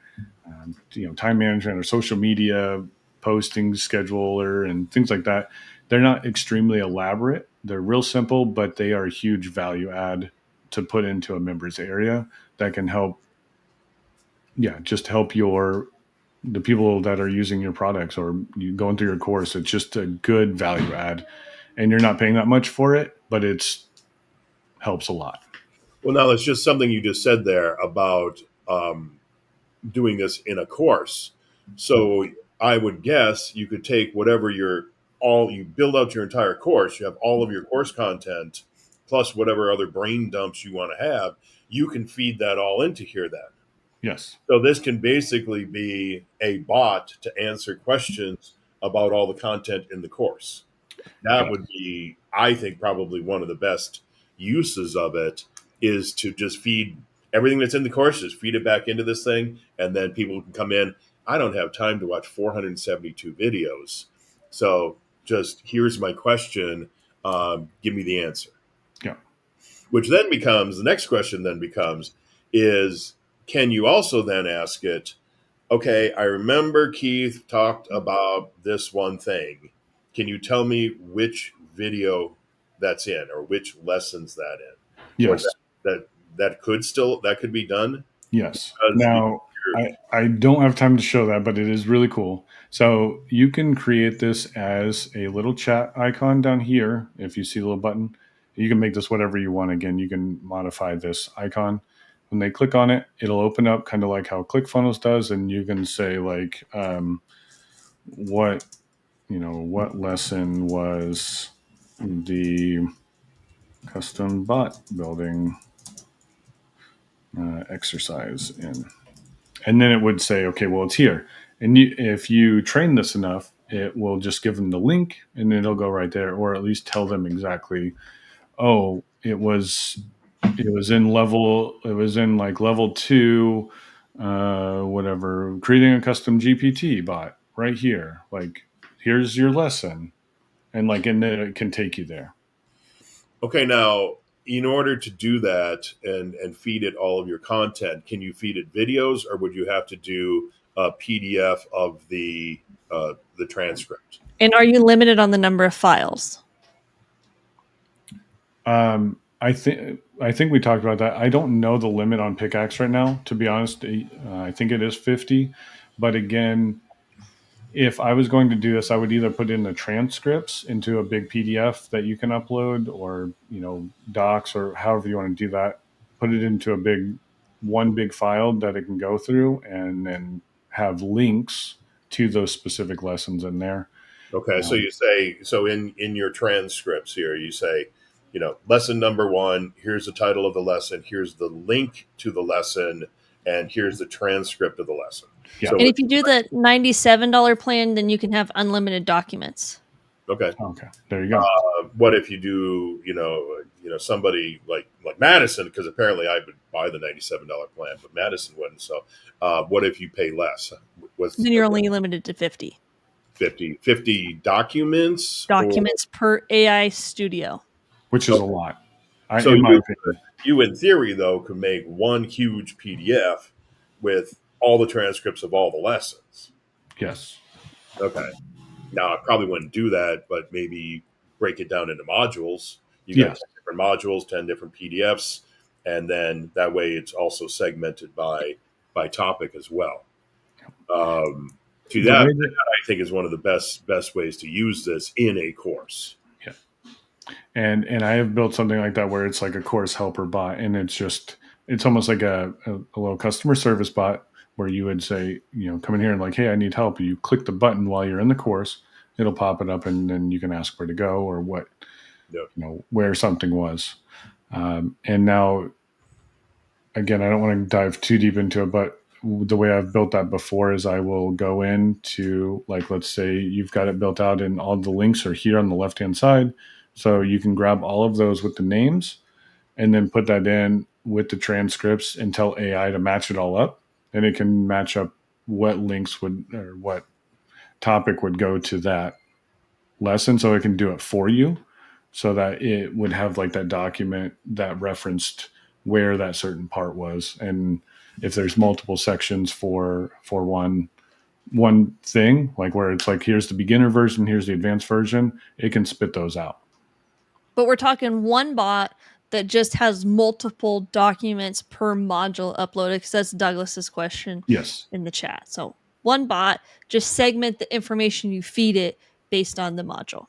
time management or social media posting scheduler and things like that. They're not extremely elaborate. They're real simple, but they are a huge value add to put into a member's area that can help. Yeah, just help the people that are using your products or you going through your course. It's just a good value add, and you're not paying that much for it, but it's helps a lot. Well, now it's just something you just said there about doing this in a course. So I would guess you could take whatever you build out your entire course, you have all of your course content plus whatever other brain dumps you want to have, you can feed that all into here then. Yes. So this can basically be a bot to answer questions about all the content in the course. That Yes. would be, I think, probably one of the best uses of it is to just feed everything that's in the course, just feed it back into this thing, and then people can come in. I don't have time to watch 472 videos, so just here's my question. Give me the answer. Yeah. Which then becomes the next question. Then becomes is can you also then ask it? Okay, I remember Keith talked about this one thing. Can you tell me which video that's in or which lessons that in? Or Yes. that could be done Yes. because Now, I don't have time to show that, but it is really cool. So you can create this as a little chat icon down here. If you see the little button, you can make this whatever you want. Again, you can modify this icon. When they click on it, it'll open up kind of like how ClickFunnels does, and you can say like, what what lesson was the custom bot building exercise in? And then it would say, okay, well, it's here. And if you train this enough, it will just give them the link and it'll go right there, or at least tell them exactly, oh, it was in like level 2, whatever, creating a custom GPT bot right here. Like, here's your lesson. And then it can take you there. okay, now in order to do that and feed it all of your content, can you feed it videos or would you have to do a PDF of the transcript? And are you limited on the number of files? I think we talked about that. I don't know the limit on PickAxe right now, to be honest. I think it is 50. But again, if I was going to do this, I would either put in the transcripts into a big PDF that you can upload, or docs, or however you want to do that. Put it into one big file that it can go through, and then have links to those specific lessons in there. Okay, so you say in your transcripts here, you say, lesson number 1. Here's the title of the lesson. Here's the link to the lesson, and here's the transcript of the lesson. Yeah. So And if you do the $97 plan, then you can have unlimited documents. okay, Okay, there you go. what if you do, somebody like Madison, because apparently I would buy the $97 plan, but Madison wouldn't. So, what if you pay less? Then you're only limited to 50. 50 documents, or documents per AI studio. which is a lot, so in my opinion. you in theory though could make one huge PDF with all the transcripts of all the lessons. Yes. Okay. Now I probably wouldn't do that, but maybe break it down into modules. You got 10 Yes. different modules, 10 different PDFs, and then that way it's also segmented by topic as well. To The that, way that I think is one of the best ways to use this in a course. Yeah. And I have built something like that where it's like a course helper bot, and it's almost like a little customer service bot where you would say, come in here and like, hey, I need help. You click the button while you're in the course, it'll pop it up, and then you can ask where to go or what, Yep. where something was. And now, again, I don't want to dive too deep into it, but the way I've built that before is I will go into, like, let's say you've got it built out and all the links are here on the left hand side. So you can grab all of those with the names and then put that in with the transcripts and tell AI to match it all up. And it can match up what links would, or what topic would go to that lesson. So it can do it for you so that it would have like that document that referenced where that certain part was. And if there's multiple sections for one thing, like where it's like, here's the beginner version, here's the advanced version, it can spit those out. But we're talking one bot that just has multiple documents per module uploaded, because that's Douglas's question Yes. in the chat. So one bot, just segment the information you feed it based on the module.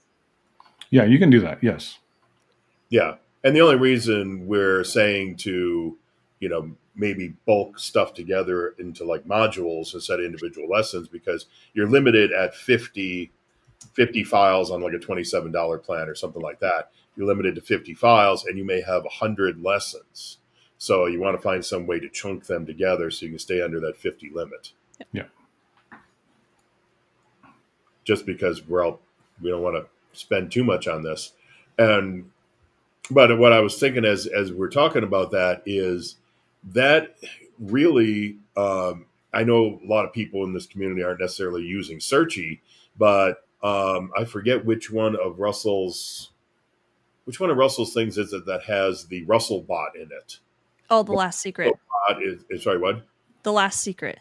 Yeah, you can do that. Yes. Yeah. And the only reason we're saying to, maybe bulk stuff together into like modules instead of individual lessons, because you're limited at 50 files on like a $27 plan or something like that. You're limited to 50 files and you may have 100 lessons. So you want to find some way to chunk them together so you can stay under that 50 limit. Yeah. Just because we don't want to spend too much on this. But what I was thinking as we're talking about that is that really, I know a lot of people in this community aren't necessarily using Searchy, but I forget which one of Russell's things is it that has the Russell bot in it. Oh, the last secret. Bot is sorry, what? The last secret.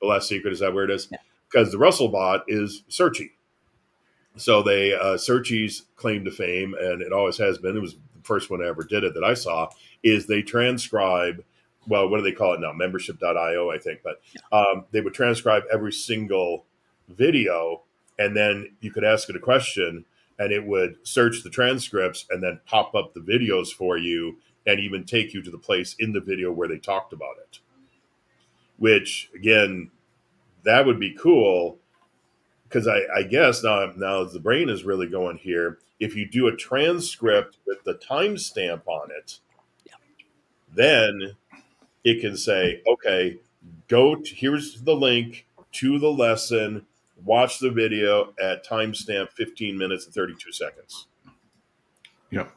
The last secret, is that where it is? Yeah. Because the Russell bot is Searchy. So they Searchy's claim to fame, and it always has been. It was the first one I ever did it that I saw. Is they transcribe. Well, what do they call it now? Membership.io, I think. But they would transcribe every single video, and then you could ask it a question, and it would search the transcripts and then pop up the videos for you, and even take you to the place in the video where they talked about it. Which again, that would be cool. Because I guess now the brain is really going here. If you do a transcript with the timestamp on it, then it can say, okay, here's the link to the lesson, watch the video at timestamp 15 minutes and 32 seconds. Yep.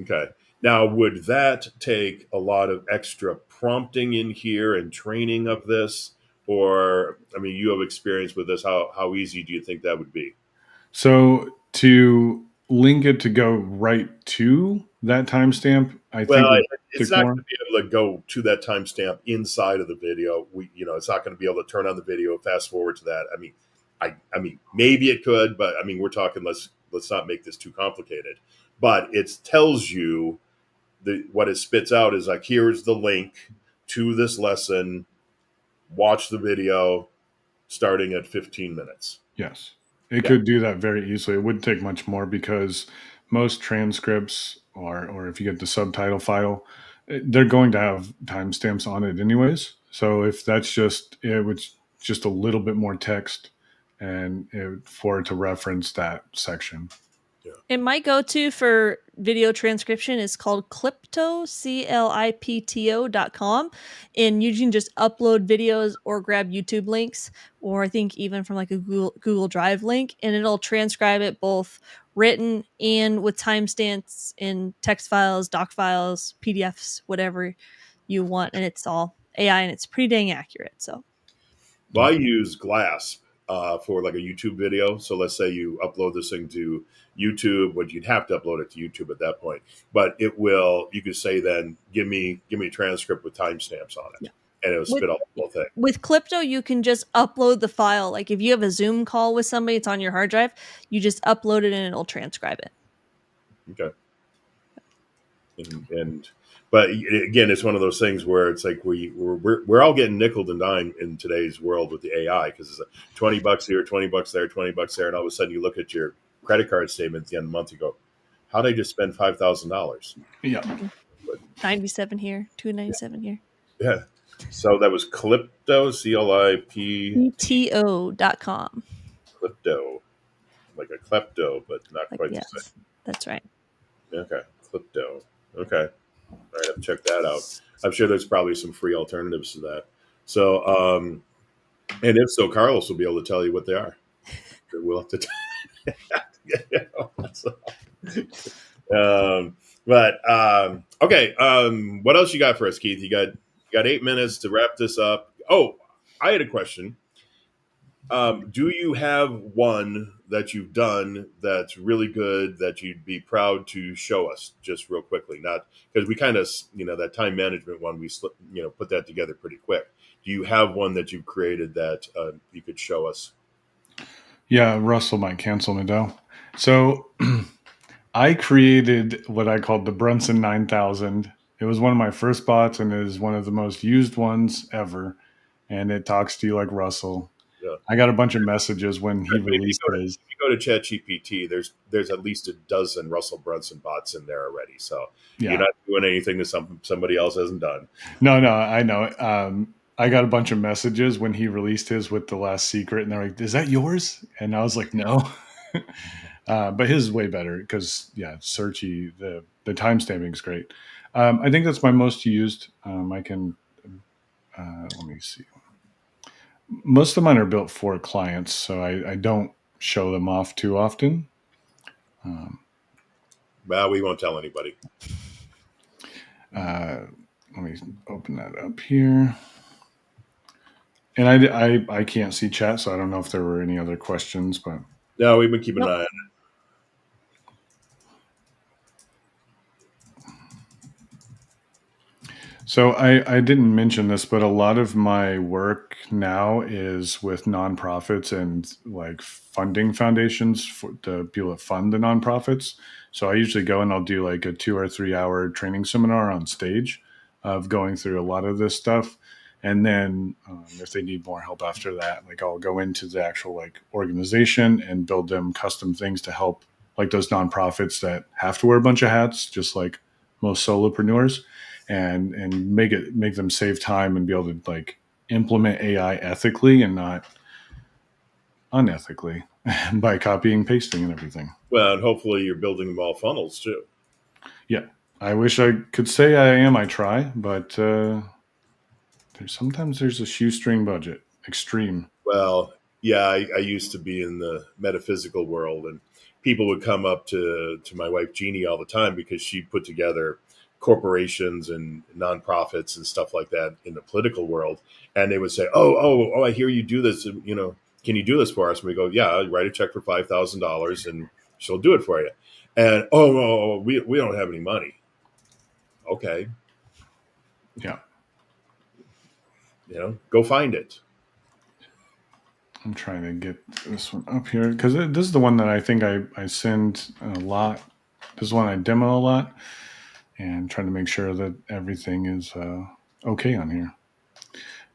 Okay. Now, would that take a lot of extra prompting in here and training of this? Or, I mean, you have experience with this. How easy do you think that would be? So to link it to go right to that timestamp, I think it's not going to be able to go to that timestamp inside of the video. It's not going to be able to turn on the video, fast forward to that. I mean, maybe it could, but I mean, we're talking. Let's not make this too complicated. But it tells you what it spits out is like, here's the link to this lesson. Watch the video starting at 15 minutes. Yes. It could do that very easily. It wouldn't take much more because most transcripts or if you get the subtitle file, they're going to have timestamps on it anyways. So if that's it was just a little bit more text and for it to reference that section. Yeah. And my go-to for video transcription is called Clipto, CLIPTO.com. And you can just upload videos or grab YouTube links, or I think even from like a Google Drive link, and it'll transcribe it both written and with timestamps in text files, doc files, PDFs, whatever you want. And it's all AI and it's pretty dang accurate. So Well, I use GLASP for like a YouTube video. So let's say you upload this thing to YouTube, but you'd have to upload it to YouTube at that point. But it will. You could say then, give me a transcript with timestamps on it, Yeah. and it'll With spit out the whole thing. with Clipto, you can just upload the file. Like if you have a Zoom call with somebody, it's on your hard drive. You just upload it and it'll transcribe it. Okay. And but again, it's one of those things where it's like we're all getting nickel and dime in today's world with the AI, because it's $20 here, $20 there, $20 there, and all of a sudden you look at your credit card statement at the end of the month, you go, how did I just spend $5,000? Yeah. 97 here, 297 here. Yeah. So that was Clipto, ETO.com. Clipto, like a klepto, but not Like, quite the same. yes, that's right. Okay, Clipto. Okay, all right, I'll check that out. I'm sure there's probably some free alternatives to that. So, and if so, Carlos will be able to tell you what they are. We'll have to. So, okay. What else you got for us, Keith? You got 8 minutes to wrap this up. Oh, I had a question. Do you have one that you've done that's really good that you'd be proud to show us just real quickly? Not because we kind of, that time management one, we put that together pretty quick. Do you have one that you've created that you could show us? Yeah, Russell might cancel me though. So I created what I called the Brunson 9000. It was one of my first bots and is one of the most used ones ever. And it talks to you like Russell. Yeah. I got a bunch of messages when he released his. If you go to ChatGPT, there's at least a dozen Russell Brunson bots in there already. So you're not doing anything that somebody else hasn't done. No, I know. I got a bunch of messages when he released his with the last secret, and they're like, "Is that yours?" And I was like, "No." But his is way better because searchy, the timestamping is great. I think that's my most used. I can let me see. Most of mine are built for clients, so I don't show them off too often. Well, we won't tell anybody. Let me open that up here. And I can't see chat, so I don't know if there were any other questions, but no, we've been keeping an eye on it. So I didn't mention this, but a lot of my work now is with nonprofits and like funding foundations for the people that fund the nonprofits. So I usually go and I'll do like a 2 or 3 hour training seminar on stage of going through a lot of this stuff. And then if they need more help after that, like I'll go into the actual like organization and build them custom things to help like those nonprofits that have to wear a bunch of hats, just like most solopreneurs. And make them save time and be able to like implement AI ethically and not unethically by copying, pasting, and everything. Well, and hopefully you're building them all funnels too. Yeah, I wish I could say I am. I try, but sometimes there's a shoestring budget. Extreme. Well, yeah, I used to be in the metaphysical world, and people would come up to my wife Jeannie all the time because she put together corporations and nonprofits and stuff like that in the political world, and they would say, "Oh, I hear you do this. Can you do this for us?" And we go, "Yeah, write a check for $5,000, and she'll do it for you." And we don't have any money. Okay, Yeah, go find it. I'm trying to get this one up here because this is the one that I think I send a lot. This is one I demo a lot. And trying to make sure that everything is okay on here.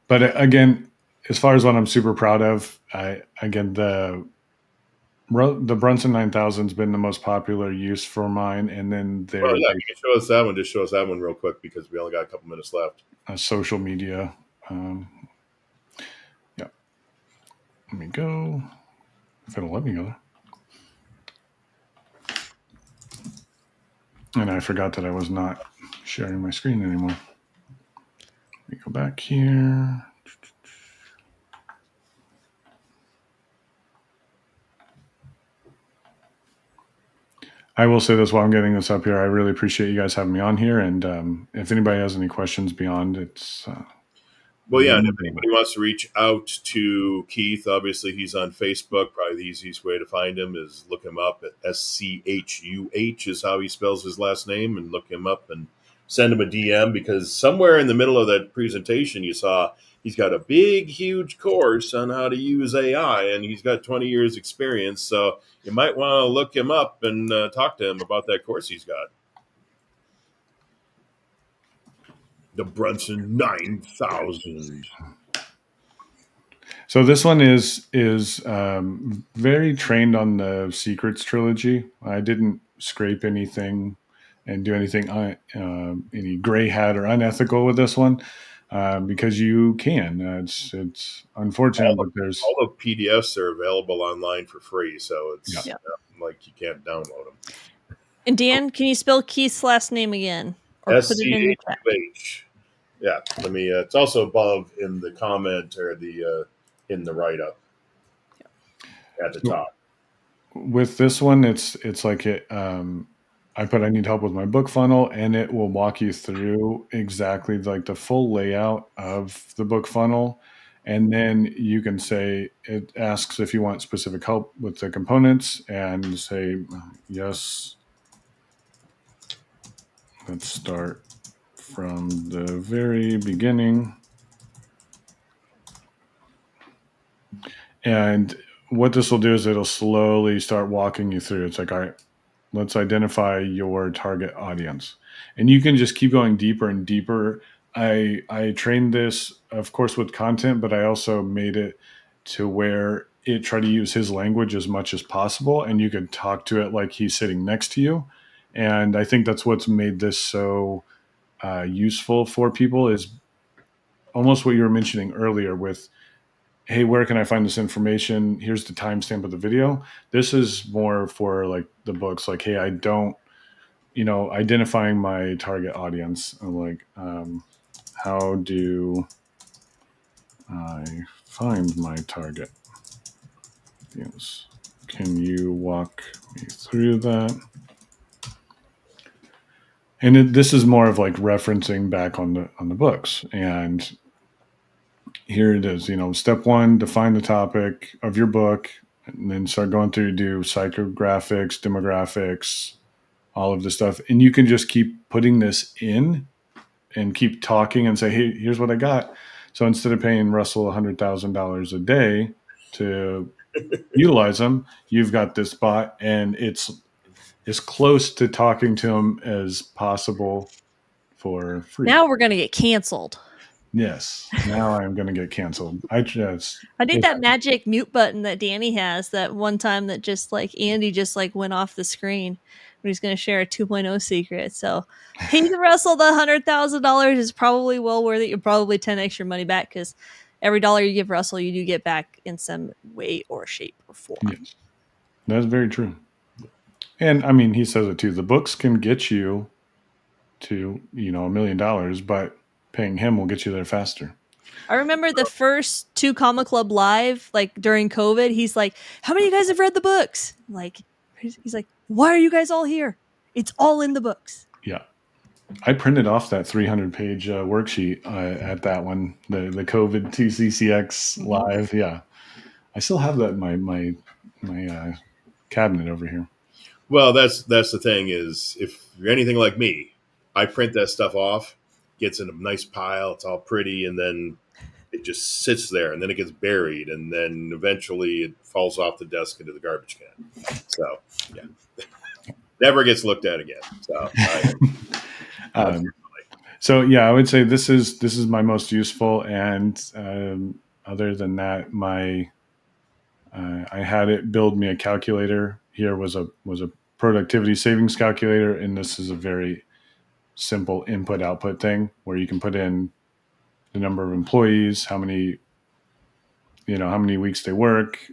But again, as far as what I'm super proud of, the Brunson 9000 has been the most popular use for mine. And then you can show us that one. Just show us that one real quick because we only got a couple minutes left. Social media. Yeah. Let me go. If it'll let me go. And I forgot that I was not sharing my screen anymore. Let me go back here. I will say this while I'm getting this up here. I really appreciate you guys having me on here. And if anybody has any questions beyond, it's Well, yeah, and if anybody wants to reach out to Keith, obviously he's on Facebook. Probably the easiest way to find him is look him up at SCHUH is how he spells his last name, and look him up and send him a DM, because somewhere in the middle of that presentation you saw he's got a big, huge course on how to use AI, and he's got 20 years experience. So you might want to look him up and talk to him about that course he's got. The Brunson 9000. So this one is very trained on the Secrets trilogy. I didn't scrape anything and do anything any gray hat or unethical with this one, because you can. It's unfortunate, but there's All the PDFs are available online for free, so it's Yeah. like you can't download them. And Dan, can you spell Keith's last name again, or put it in the chat? SCHUH. Yeah, let me. It's also above in the comment or the in the write up at the top. with this one. It's like I put I need help with my book funnel, and it will walk you through exactly like the full layout of the book funnel. And then you can say, it asks if you want specific help with the components, and say yes. Let's start from the very beginning. And what this will do is it'll slowly start walking you through. It's like, all right, let's identify your target audience. And you can just keep going deeper and deeper. I trained this, of course, with content, but I also made it to where it tried to use his language as much as possible, and you could talk to it like he's sitting next to you. And I think that's what's made this so useful for people, is almost what you were mentioning earlier with, hey, where can I find this information? Here's the timestamp of the video. This is more for like the books, like, hey, I don't, identifying my target audience. I'm like, how do I find my target audience? Can you walk me through that? And this is more of like referencing back on the books. And here it is, step one, define the topic of your book, and then start going through, do psychographics, demographics, all of this stuff. And you can just keep putting this in and keep talking and say, hey, here's what I got. So instead of paying Russell $100,000 a day to utilize them, you've got this bot, and it's as close to talking to him as possible for free. Now we're going to get canceled. Yes. Now I'm going to get canceled. I think that magic mute button that Danny has, that one time that just like Andy just like went off the screen when he's going to share a 2.0 secret. So pay the Russell the $100,000 is probably well worth it. You'll probably 10x your money back, because every dollar you give Russell, you do get back in some way or shape or form. Yes. That's very true. And I mean, he says it too. The books can get you to, $1 million, but paying him will get you there faster. I remember the first 2 Comma Club live, like during COVID, he's like, how many of you guys have read the books? Like, he's like, why are you guys all here? It's all in the books. Yeah. I printed off that 300-page worksheet at that one, the COVID TCCX live. Yeah. I still have that in my cabinet over here. Well, that's the thing is, if you're anything like me, I print that stuff off, gets in a nice pile, it's all pretty, and then it just sits there, and then it gets buried, and then eventually it falls off the desk into the garbage can. So, yeah, never gets looked at again. So, so yeah, I would say this is my most useful, and other than that, I had it build me a calculator. Here was a productivity savings calculator, and this is a very simple input output thing where you can put in the number of employees, how many weeks they work,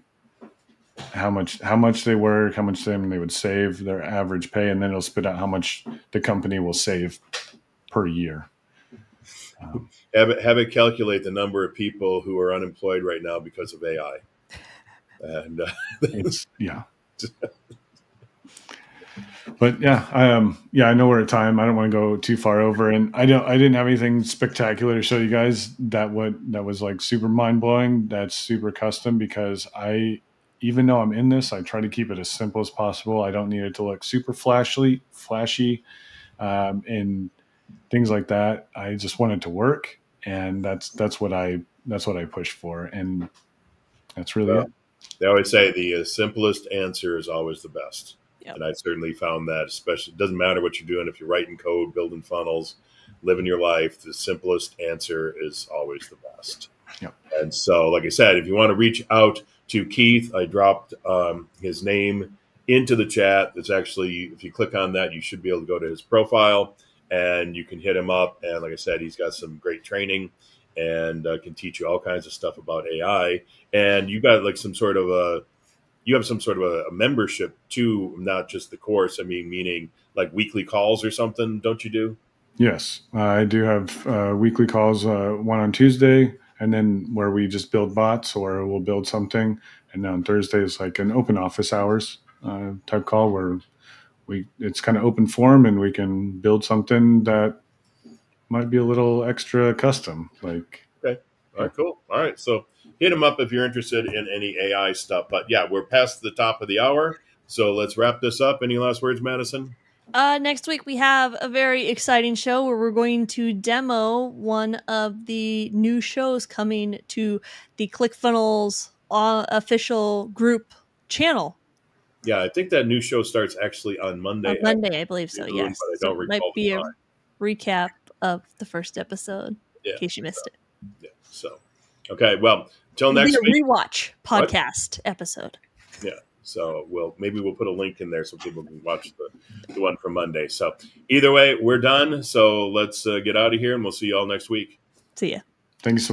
how much they work, how much they would save, their average pay, and then it'll spit out how much the company will save per year. Have it calculate the number of people who are unemployed right now because of AI. And it's But yeah, I know we're at time. I don't want to go too far over, and I didn't have anything spectacular to show you guys that was like super mind blowing. That's super custom because even though I'm in this, I try to keep it as simple as possible. I don't need it to look super flashy, and things like that. I just want it to work, and that's what I push for, and that's really Well, it. they always say the simplest answer is always the best. Yep. And I certainly found that, especially, it doesn't matter what you're doing. If you're writing code, building funnels, living your life, the simplest answer is always the best. Yep. And so, like I said, if you want to reach out to Keith, I dropped his name into the chat. It's actually, if you click on that, you should be able to go to his profile and you can hit him up. And like I said, he's got some great training and can teach you all kinds of stuff about AI. And you got like some sort of you have some sort of a membership too, not just the course. I mean, meaning like weekly calls or something, don't you do? Yes, I do have weekly calls, one on Tuesday, and then where we just build bots or we'll build something. And then on Thursday is like an open office hours type call where it's kind of open form and we can build something that might be a little extra custom. Like, Okay. All yeah. right, cool. All right. So hit him up if you're interested in any AI stuff. But yeah, we're past the top of the hour. So let's wrap this up. Any last words, Madison? Next week we have a very exciting show where we're going to demo one of the new shows coming to the ClickFunnels official group channel Yeah, I think that new show starts actually on Monday on Monday, I believe so. afternoon, Yes, but I so don't it might recall the be a time. recap of the first episode Yeah. in case you missed it. Yeah. So, okay. Well, until It'll be next a week. rewatch What? podcast episode. Yeah. So maybe we'll put a link in there so people can watch the one from Monday. So either way, we're done. So let's get out of here and we'll see you all next week. See ya. Thanks so